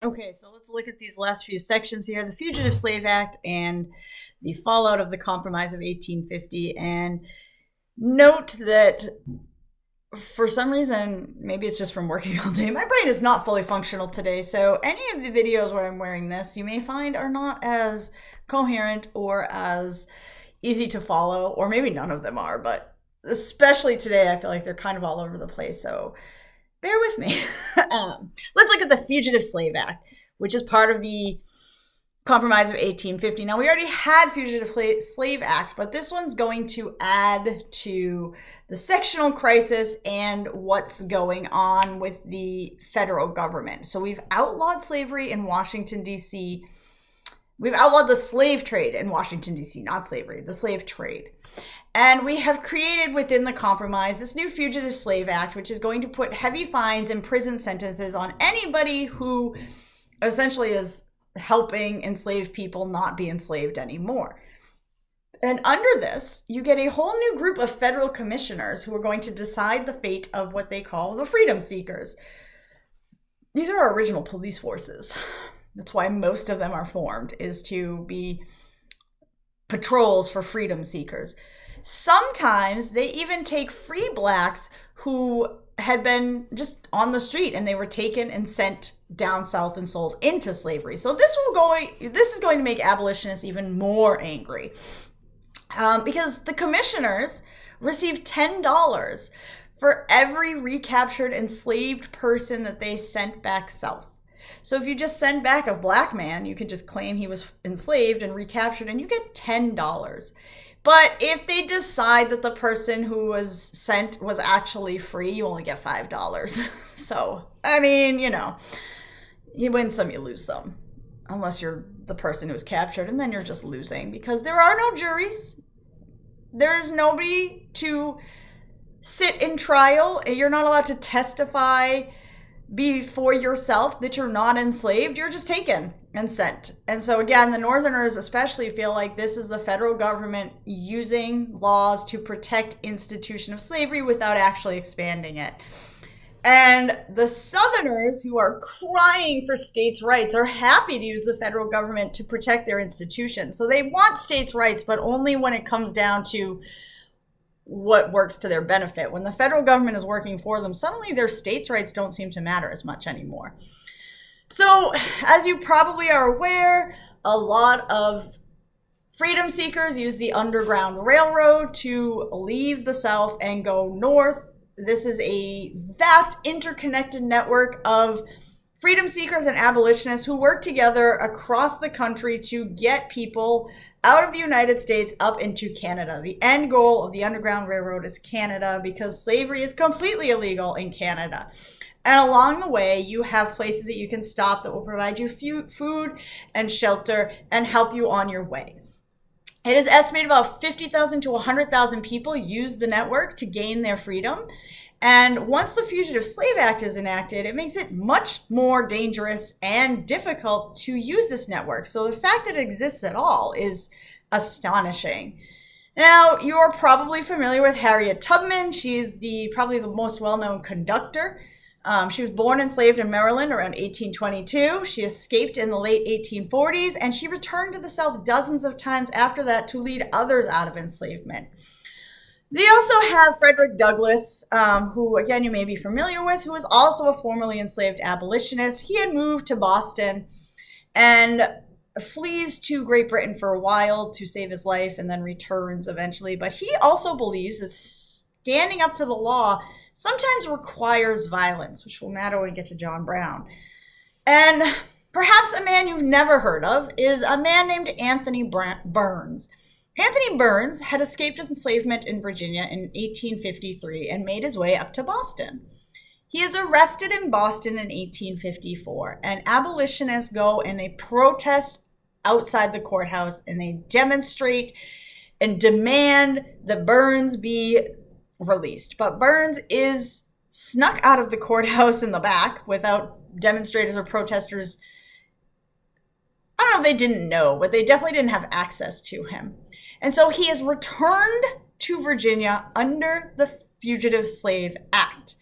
Okay, so let's look at these last few sections here: the Fugitive Slave Act and the fallout of the Compromise of 1850. And note that for some reason, maybe it's just from working all day, my brain is not fully functional today. So any of the videos where I'm wearing this, you may find are not as coherent or as easy to follow, or maybe none of them are, but especially today, I feel like they're kind of all over the place. So bear with me. Let's look at the Fugitive Slave Act, which is part of the Compromise of 1850. Now, we already had Fugitive Slave Acts, but this one's going to add to the sectional crisis and what's going on with the federal government. So we've outlawed slavery in Washington, D.C. We've outlawed the slave trade in Washington, D.C., not slavery, the slave trade. And we have created within the compromise this new Fugitive Slave Act, which is going to put heavy fines and prison sentences on anybody who essentially is helping enslaved people not be enslaved anymore. And under this, you get a whole new group of federal commissioners who are going to decide the fate of what they call the freedom seekers. These are our original police forces. That's why most of them are formed, is to be patrols for freedom seekers. Sometimes they even take free blacks who had been just on the street and they were taken and sent down south and sold into slavery. So this is going to make abolitionists even more angry, because the commissioners receive $10 for every recaptured enslaved person that they sent back south. So if you just send back a black man, you can just claim he was enslaved and recaptured and you get $10. But if they decide that the person who was sent was actually free, you only get $5. So, I mean, you win some, you lose some. Unless you're the person who was captured, and then you're just losing because there are no juries. There is nobody to sit in trial. You're not allowed to testify before yourself that you're not enslaved. You're just taken and sent. And so again, the Northerners especially feel like this is the federal government using laws to protect institution of slavery without actually expanding it. And the Southerners, who are crying for states' rights, are happy to use the federal government to protect their institutions. So they want states' rights, but only when it comes down to what works to their benefit. When the federal government is working for them, suddenly their states' rights don't seem to matter as much anymore. So, as you probably are aware, a lot of freedom seekers use the Underground Railroad to leave the South and go north. This is a vast interconnected network of freedom seekers and abolitionists who work together across the country to get people out of the United States up into Canada. The end goal of the Underground Railroad is Canada, because slavery is completely illegal in Canada. And along the way, you have places that you can stop that will provide you food and shelter and help you on your way. It is estimated about 50,000 to 100,000 people use the network to gain their freedom. And once the Fugitive Slave Act is enacted, it makes it much more dangerous and difficult to use this network. So the fact that it exists at all is astonishing. Now, you're probably familiar with Harriet Tubman. She's probably the most well-known conductor. She was born enslaved in Maryland around 1822. She escaped in the late 1840s, and she returned to the South dozens of times after that to lead others out of enslavement. They also have Frederick Douglass, who, again, you may be familiar with, who was also a formerly enslaved abolitionist. He had moved to Boston and flees to Great Britain for a while to save his life and then returns eventually. But he also believes that standing up to the law sometimes requires violence, which will matter when we get to John Brown. And perhaps a man you've never heard of is a man named Anthony Burns. Anthony Burns had escaped enslavement in Virginia in 1853 and made his way up to Boston. He is arrested in Boston in 1854, and abolitionists go and they protest outside the courthouse and they demonstrate and demand that Burns be released. But Burns is snuck out of the courthouse in the back without demonstrators or protesters. I don't know if they didn't know, but they definitely didn't have access to him. And so he is returned to Virginia under the Fugitive Slave Act.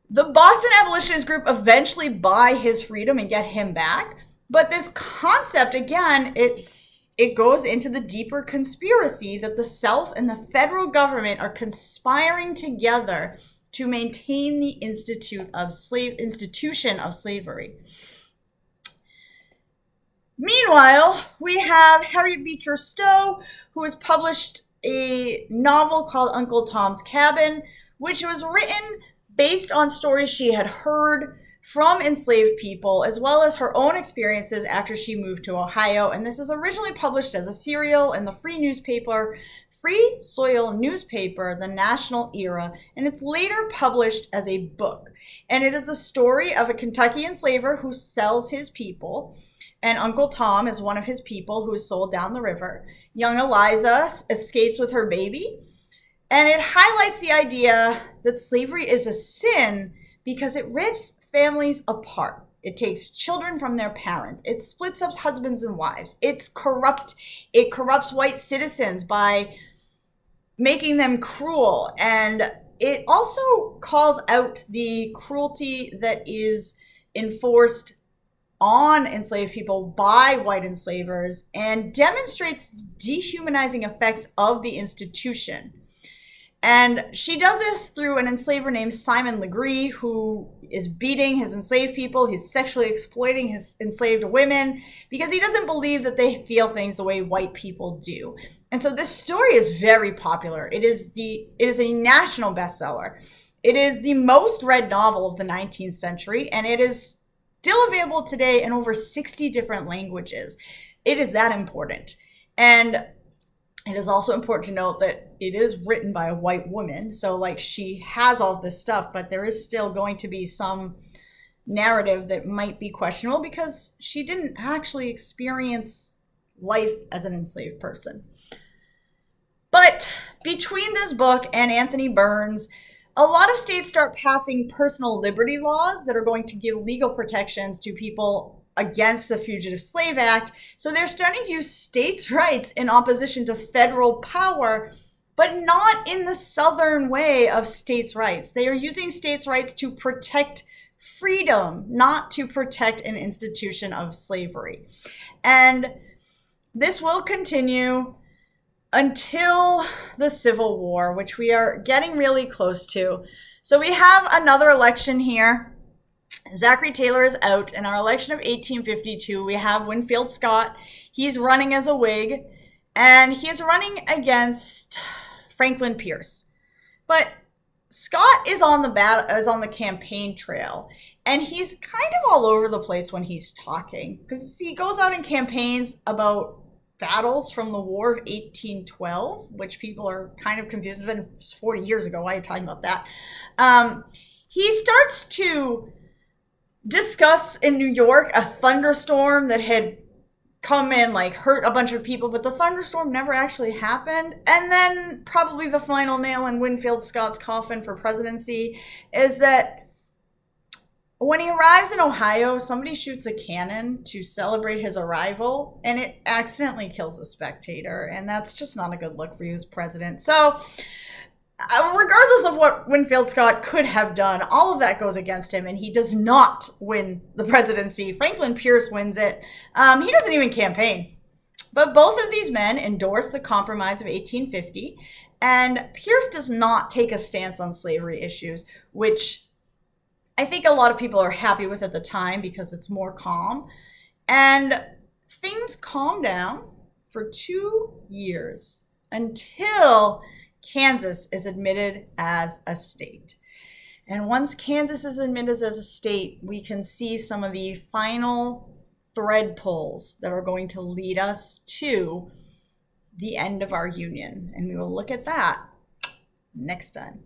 The Boston abolitionist group eventually buy his freedom and get him back. But this concept, again, it goes into the deeper conspiracy that the South and the federal government are conspiring together to maintain the institution of slavery. Meanwhile, we have Harriet Beecher Stowe, who has published a novel called Uncle Tom's Cabin, which was written based on stories she had heard from enslaved people, as well as her own experiences after she moved to Ohio. And this is originally published as a serial in the Free Soil newspaper, The National Era, and it's later published as a book. And it is a story of a Kentucky enslaver who sells his people, and Uncle Tom is one of his people who is sold down the river. Young Eliza escapes with her baby, and it highlights the idea that slavery is a sin because it rips families apart. It takes children from their parents. It splits up husbands and wives. It's corrupt. It corrupts white citizens by making them cruel. And it also calls out the cruelty that is enforced on enslaved people by white enslavers and demonstrates dehumanizing effects of the institution. And she does this through an enslaver named Simon Legree, who is beating his enslaved people. He's sexually exploiting his enslaved women because he doesn't believe that they feel things the way white people do. And so this story is very popular. It is a national bestseller. It is the most read novel of the 19th century, and it is still available today in over 60 different languages. It is that important. And it is also important to note that it is written by a white woman. So like she has all this stuff, but there is still going to be some narrative that might be questionable because she didn't actually experience life as an enslaved person. But between this book and Anthony Burns, a lot of states start passing personal liberty laws that are going to give legal protections to people against the Fugitive Slave Act. So they're starting to use states' rights in opposition to federal power, but not in the Southern way of states' rights. They are using states' rights to protect freedom, not to protect an institution of slavery. And this will continue until the Civil War, which we are getting really close to. So we have another election here. Zachary Taylor is out. In our election of 1852, we have Winfield Scott. He's running as a Whig, and he is running against Franklin Pierce. But Scott is on the campaign trail, and he's kind of all over the place when he's talking. Because he goes out and campaigns about battles from the War of 1812, which people are kind of confused. It's been 40 years ago. Why are you talking about that? He starts to discuss in New York a thunderstorm that had come and like hurt a bunch of people, but the thunderstorm never actually happened. And then probably the final nail in Winfield Scott's coffin for presidency is that when he arrives in Ohio, somebody shoots a cannon to celebrate his arrival, and it accidentally kills a spectator, and that's just not a good look for you as president. So regardless of what Winfield Scott could have done, all of that goes against him, and he does not win the presidency. Franklin Pierce wins it. He doesn't even campaign. But both of these men endorse the Compromise of 1850, and Pierce does not take a stance on slavery issues, which I think a lot of people are happy with at the time because it's more calm. And things calm down for 2 years until Kansas is admitted as a state. And once Kansas is admitted as a state, we can see some of the final thread pulls that are going to lead us to the end of our union. And we will look at that next time.